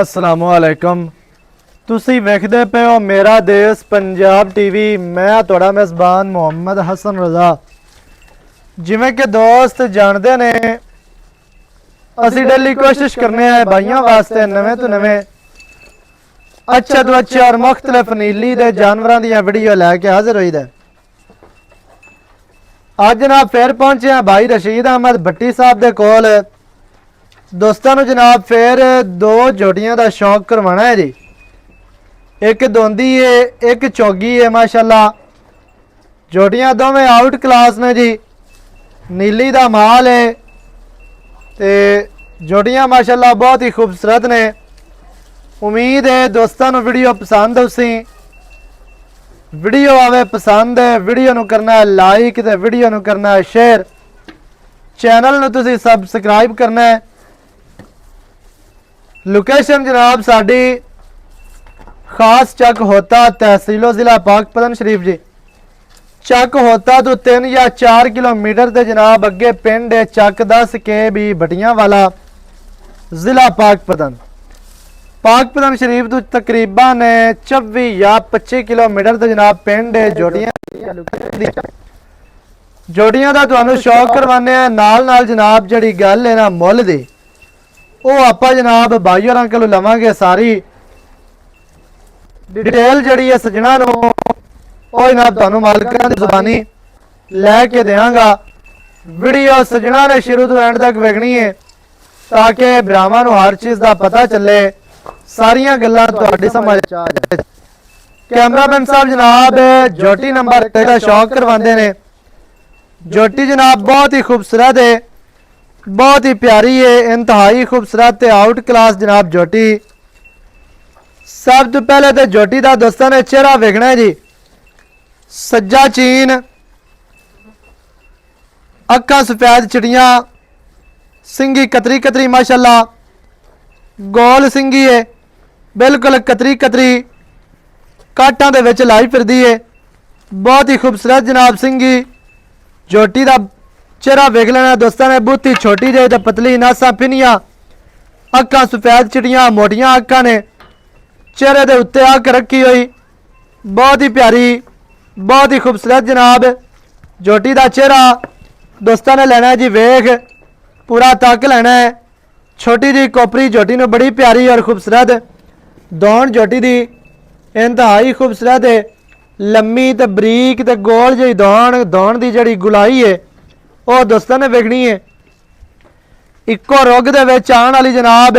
अस्सलामुअलैकुम। तुसी वेखदे पे हो मेरा देश पंजाब टीवी। मैं तुहाड़ा मेज़बान मोहम्मद हसन रज़ा। जिवें कि दोस्त जानते ने असी डेली कोशिश करने हैं भाइयों वास्ते नवे तो नवे अच्छे तो अच्छे और मुख्तलिफ नीली दे जानवरों दी वीडियो लैके हाजिर हुई दे। अज जनाब फिर पहुंचे हैं भाई रशीद अहमद भट्टी साहब दे कोल। दोस्तों नूं जनाब फिर दो जोड़ियां दा शौक करवाना है जी। एक दोंदी है एक चौगी है। माशाल्लाह जोड़ियां दोवें आउट क्लास ने जी। नीली दा माल है ते जोड़ियां माशाल्लाह बहुत ही खूबसूरत ने। उम्मीद है दोस्तों नूं वीडियो पसंद उसी वीडियो आवे पसंद है वीडियो नूं करना है लाइक ते वीडियो नूं करना है शेयर। चैनल नूं तुसीं सबसक्राइब करना है। लोकेशन जनाब साडी खास चक होता तहसीलो जिला पाकपतन शरीफ जी। चक होता तो 3 या 4 किलोमीटर से जनाब अगे पिंड है चक 10 के भी भटियां वाला जिला पाकपतन शरीफ तो तकरीबन 24 या 25 किलोमीटर से जनाब पिंड है। जोड़ियां का तुहानू शौक करवाने नाल नाल जनाब जड़ी गल है ना मुल दी वो आपां जनाब भाई होरां कोलों लवांगे। सारी डिटेल जड़ी है सजना नूं ओ जनाब तुहानू मालकां दी ज़ुबानी लैके देंगा। वीडियो सजना ने शुरू तो एंड तक वेखनी है ताकि भरावां नूं हर चीज़ का पता चले सारियां गल्लां तुहाडी समझ आ जाए। कैमरामैन साहब जनाब जोटी नंबर का शौक करवांदे ने। जोटी जनाब बहुत ही खूबसूरत है बहुत ही प्यारी है इंतहाई खूबसूरत आउट क्लास जनाब जोटी। सब तो पहले तो जोटी का दोस्तों ने चेहरा वेखना है जी। सज्जा चीन अक्खां सफेद चिड़ियां सिंगी कतरी कतरी माशाल्लाह गोल सिंगी है बिल्कुल कतरी कतरी काटां दे विच लाई फिरदी है। बहुत ही खूबसूरत जनाब सिंगी जोटी का चेहरा वेख लेना दोस्तों ने। बूथी छोटी जी तो पतली नासा पिनिया अक्खां सफेद चिड़ियां मोटियां अक्खां ने चेहरे के उत्ते अख रखी हुई बहुत ही प्यारी बहुत ही खूबसूरत जनाब जोटी का चेहरा दोस्तों ने लेना है जी। वेख पूरा तक लेना है। छोटी जी कोपरी जोटी ने बड़ी प्यारी और खूबसूरत दौड़ जोटी दी इंतहाई खूबसूरत है। लम्मी तो बरीक तो गोल जी दौड़ की जड़ी गुलाई है वो दोस्तों ने वेखनी है। इको रुग दे विच आने वाली जनाब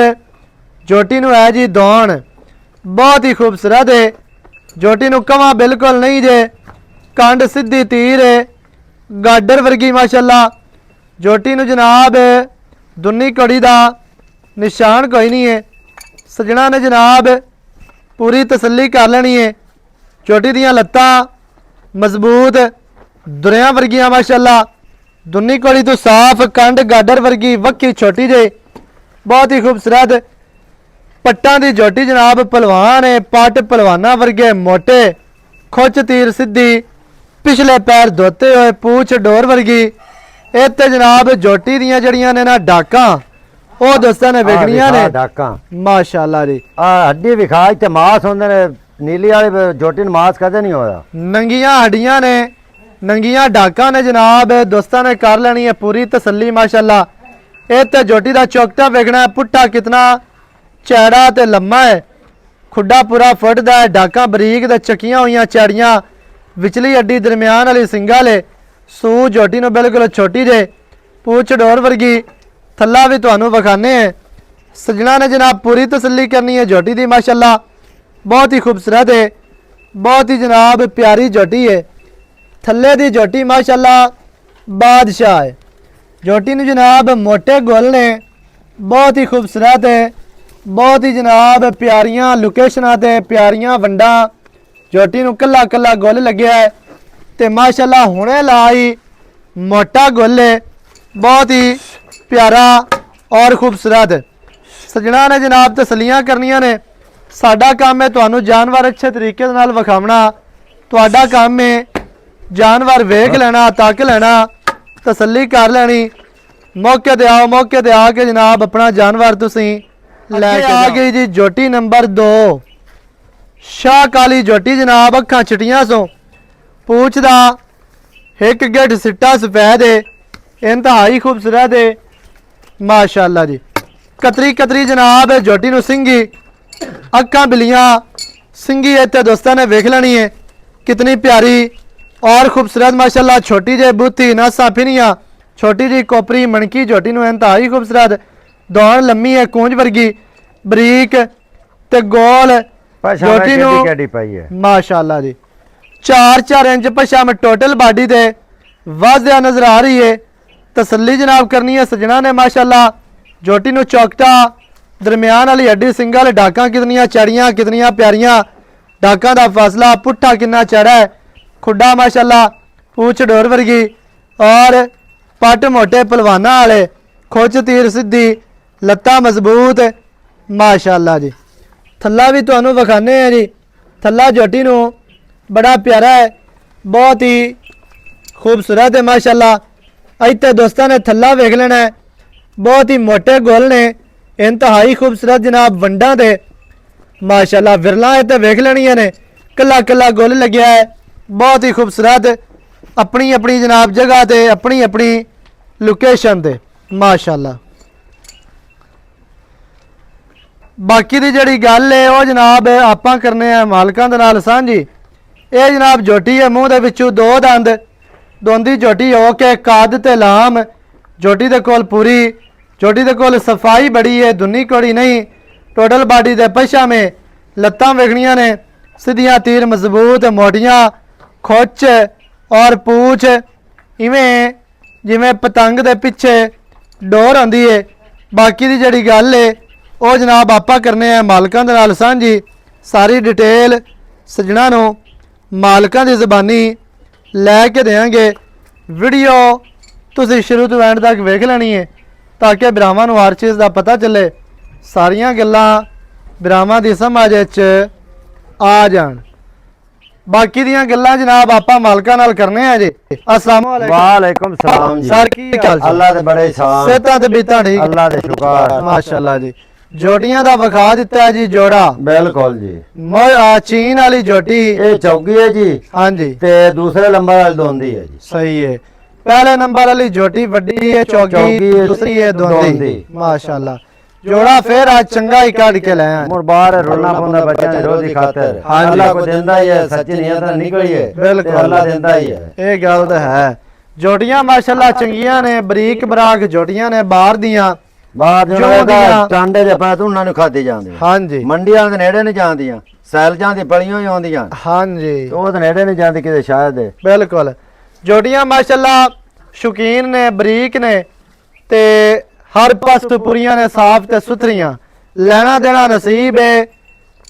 जोटी नूं है जी दौड़ बहुत ही खूबसूरत है। जोटी नूं कवां बिल्कुल नहीं जे कंड सीधी तीर है गाडर वर्गी माशाल्लाह। जोटी नूं जनाब दुन्नी कड़ी का निशान कोई नहीं है। सजना ने जनाब पूरी तसल्ली कर लेनी है। जोटी दियां लत्तां मजबूत दुरियां वर्गियां माशाल्लाह। दुन्नी कोड़ी तो साफ कंड गाडर वर्गी वक्की छोटी जे बहुत ही खूबसूरत पट्टां दी जोटी जनाब पहलवान है। पट पहलवाना वर्गे मोटे खुच तीर सीधी पिछले पैर धोते हुए पूछ डोर वर्गी। इत्ते जनाब जोटी दियां जड़ियां ने ना डाकां वो दोस्तों ने वेखनियां ने डाकां माशाल्लाह जी। हड्डी विखा ते मांस होंदे ने नीली वाली जोटी ने मांस कदे नहीं होया। नंगियां हड्डियां ने नंगियां डाकां ने जनाब दोस्तों ने कर लेनी है पूरी तसल्ली माशाल्लाह। इत्ते जोटी का चौकटा वेखना है पुट्ठा कितना चैड़ा ते लम्मा है खुड्डा पूरा फुट दा है। डाकां बरीक ते चकियां हुई चैड़ियां विचली हड्डी दरम्यान वाली सिंगा ले सू जोटी नूं बिल्कुल छोटी जे पूछ डोर वर्गी थल्ला भी तुहानूं विखाने हैं। सजना ने जनाब पूरी तसल्ली करनी है जोटी दी माशाल्लाह बहुत ही खूबसूरत है बहुत ही जनाब प्यारी जोटी है। थल्ले दी जोटी माशाल्लाह बादशाह है। जोटी नूं जनाब मोटे गोल ने बहुत ही खूबसूरत है बहुत ही जनाब प्यारियां लोकेशनां ते प्यारियां वंडा। जोटी नूं कल्ला कल्ला गोल लग्या है ते माशाल्लाह हुणे लाई मोटा गोल है बहुत ही प्यारा और खूबसूरत। सजना ने जनाब तसलियां करनियां ने। साडा काम है तुहानूं जानवर अच्छे तरीके नाल विखावना। तुहाडा काम है जानवर वेख लेना तक लेना तसल्ली कर लेनी। मौके ते आओ मौके ते आके जनाब अपना जानवर तुसीं ਲੈ ਕੇ ਆ ਗਈ ਜੀ ਜੋਟੀ ਨੰਬਰ 2 ਸ਼ਾਹ ਕਾਲੀ ਜੋਟੀ ਜਨਾਬ ਅੱਖਾਂ ਚਿਟੀਆਂ ਸੋ ਪੂਛ ਦਾ ਇੱਕ ਗਿੱਠ ਸਿੱਟਾ ਸਫੈਦ ਹੈ ਇੰਤਹਾਈ ਖੂਬਸੂਰਤ ਹੈ ਮਾਸ਼ਾਅੱਲਾ ਜੀ ਕਤਰੀ ਕਤਰੀ ਜਨਾਬ ਜੋਟੀ ਨੂੰ ਸਿੰਗੀ ਅੱਖਾਂ ਬਿਲੀਆਂ ਸਿੰਗੀ ਇੱਥੇ ਦੋਸਤਾਂ ਨੇ ਵੇਖ ਲੈਣੀ ਹੈ कितनी प्यारी और खूबसूरत माशाल्लाह छोटी जे बूथी नसा फिनिया छोटी जी कोपरी मणकी झोटी नु इंतहाई खूबसूरत दौड़ लम्मी है कूंज वर्गी बरीक ते गोल झोटी नु माशाल्लाह जी 4 इंच पछा में टोटल बॉडी दे वाज़िया नजर आ रही है तसल्ली जनाब करनी है सजना ने माशाल्लाह झोटी नु चौकटा दरमियान वाली हड्डी सिंगल डाका कितनियां चढ़ियां कितनियां प्यारियां डाका का फासला पुट्ठा कितना चढ़ा है खुडा माशाल्लाह पूछ डोर वर्गी और पट मोटे पलवाना वाले खुच तीर सीधी लत्ता मजबूत माशाल्लाह जी थल्ला भी तुहानू विखाने हैं जी थल्ला झोटी नू बड़ा प्यारा है बहुत ही खूबसूरत है माशाल्लाह इतने दोस्तों ने थल्ला वेख लेना है बहुत ही मोटे गोल ने इंतहाई खूबसूरत जनाब वंडा दे माशाल्लाह विरला है तो वेख लेनिया ने कला कला गोल लग्या है बहुत ही खूबसूरत अपनी अपनी जनाब जगह ते अपनी अपनी लोकेशन ते माशाल्लाह बाकी दी जड़ी गल है वो जनाब आपां करने हैं मालकां दे नाल सांझी ये जनाब झोटी है मूँह दे विचों 2 दंद दोंदी झोटी हो के काद ते लाम झोटी दे कोल पूरी झोटी दे कोल सफाई बड़ी है दुनी कोड़ी नहीं टोटल बॉडी दे पछा में लत्तां वेखनियां ने सीधियां तीर मजबूत मोटियां खुच और पूछ इवें जिवें पतंग दे पिछे डोर आंदी है बाकी दी जड़ी गल है वो जनाब आपा करने हैं मालकां दे नाल सांझी सारी डिटेल सजना नूं मालकां दी ज़बानी लैके देंगे वीडियो तुसीं शुरू तो एंड तक वेख लेनी है ताकि भरावां नूं हर चीज़ का पता चले सारियां गल्लां भरावां दी समझ विच आ जाण बाकी दियां गल्लां जनाब आपां मालकां नाल करने हैं जी अस्सलाम वालेकुम सलाम जी सर की हाल अल्लाह दे बड़े शान सेहतां ते बीतां ठीक अल्लाह दे शुक्र माशाल्लाह जी जोटियां दा विखा दिता है जी जोड़ा बिल्कुल जी चीन वाली जोटी ये चौकी है जी हाँ जी ते दूसरे नंबर वाली दोंदी है जी सही है पहले नंबर वाली जोटी वड्डी है चौकी दूसरी है दोंदी माशाल्लाह जोड़ा फिर आज चंगा ही काट के लाया मोर बाहर रोना पौंदा बच्चा ने रोजी खातिर अल्लाह को देंदा ही है सच्ची नियत नाल निकली है बिल्कुल अल्लाह देंदा ही है ये गल तो है जोटियां माशाल्लाह चंगियां ने बरीक बराक जोटियां ने बाहर दियां ਬਾਹਰ ਜੋ ਦੀਆਂ ਟਾਂਡੇ ਦੇ ਪਾ ਉਹਨਾਂ ਨੂੰ ਖਾਦੀ ਜਾਂਦੀ हाँ जी ਮੰਡੀਆਂ ਦੇ ਨੇੜੇ ਨਹੀਂ ਜਾਂਦੀਆਂ ਸੈਲ ਜਾਂਦੀ ਪਲੀਆਂ ਹੀ ਆਉਂਦੀਆਂ हाँ जी ਉਹ ਦੇ ਨੇੜੇ ਨਹੀਂ ਜਾਂਦੀ ਕਿਤੇ ਸ਼ਾਇਦ ਦੇ बिल्कुल जोटियां माशाल्लाह शौकीन ने बरीक ने ते हर पासों पूरियां ने साफ ते सुथरियां लेना देना नसीब है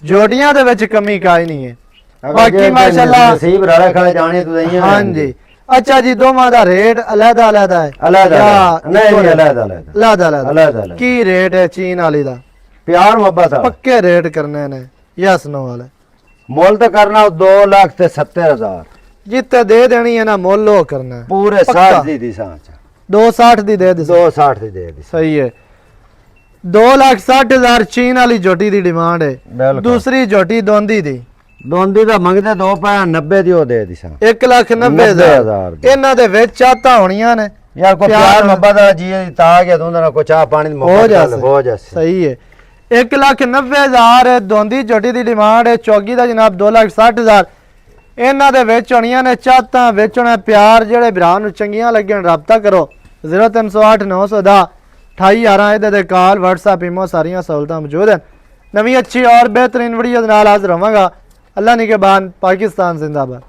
जोटियां दे विच कमी काई नहीं है बाकी माशाल्लाह नसीब रड़े खड़े जाने तो दईयां हाँ जी अच्छा जी दोवां दा रेट अलग अलग है अलग नहीं नहीं अलग अलग की रेट है चीन वाली दा प्यार मोहब्बत पक्के रेट करने ने यस नो वाले मोल तो करना 2,70,000 जिते दे देनी है ना मोल लो करना है पूरे 60 दी दी सांच 260 दी दे दी 260 दी दे दी सही है 2,60,000 चीन वाली जोटी दी डिमांड है दूसरी जोटी दोंदी दी दोंदी ਦਾ ਮੰਗਦੇ 2,90 ਦੀ ਉਹ ਦੇ ਦੀ ਸਾਂ 1,90,000 ਇਹਨਾਂ ਦੇ ਵਿੱਚ ਚਾਹਤਾ ਹੋਣੀਆਂ ਨੇ यार को प्यार मोहब्बत वाला जी ताकि तुंदा ना को चाह पानी हो जासे सही है 1,90,000 दोंदी जोटी दी डिमांड है चौकी दा जनाब 2,60,000 ਇਹਨਾਂ ਦੇ ਵਿੱਚ ਹੋਣੀਆਂ ਨੇ ਚਾਹਤਾਂ ਵਿੱਚ ਹੋਣਾ ਪਿਆਰ ਜਿਹੜੇ ਭਰਾ ਨੂੰ ਚੰਗੀਆਂ ਲੱਗਣ ਰਾਬਤਾ ਕਰੋ 0308 910 2811 ਇਹਦੇ ਦੇ ਕਾਲ WhatsApp ਈਮੋ ਸਾਰੀਆਂ ਸਹੂਲਤਾਂ ਮੌਜੂਦ ਹਨ ਨਵੀਂ अच्छी और बेहतरीन वीडियो ਦੇ ਨਾਲ ਹਾਜ਼ਰ ਹੋਵਾਂਗਾ अल्लाह निगहबान पाकिस्तान जिंदाबाद।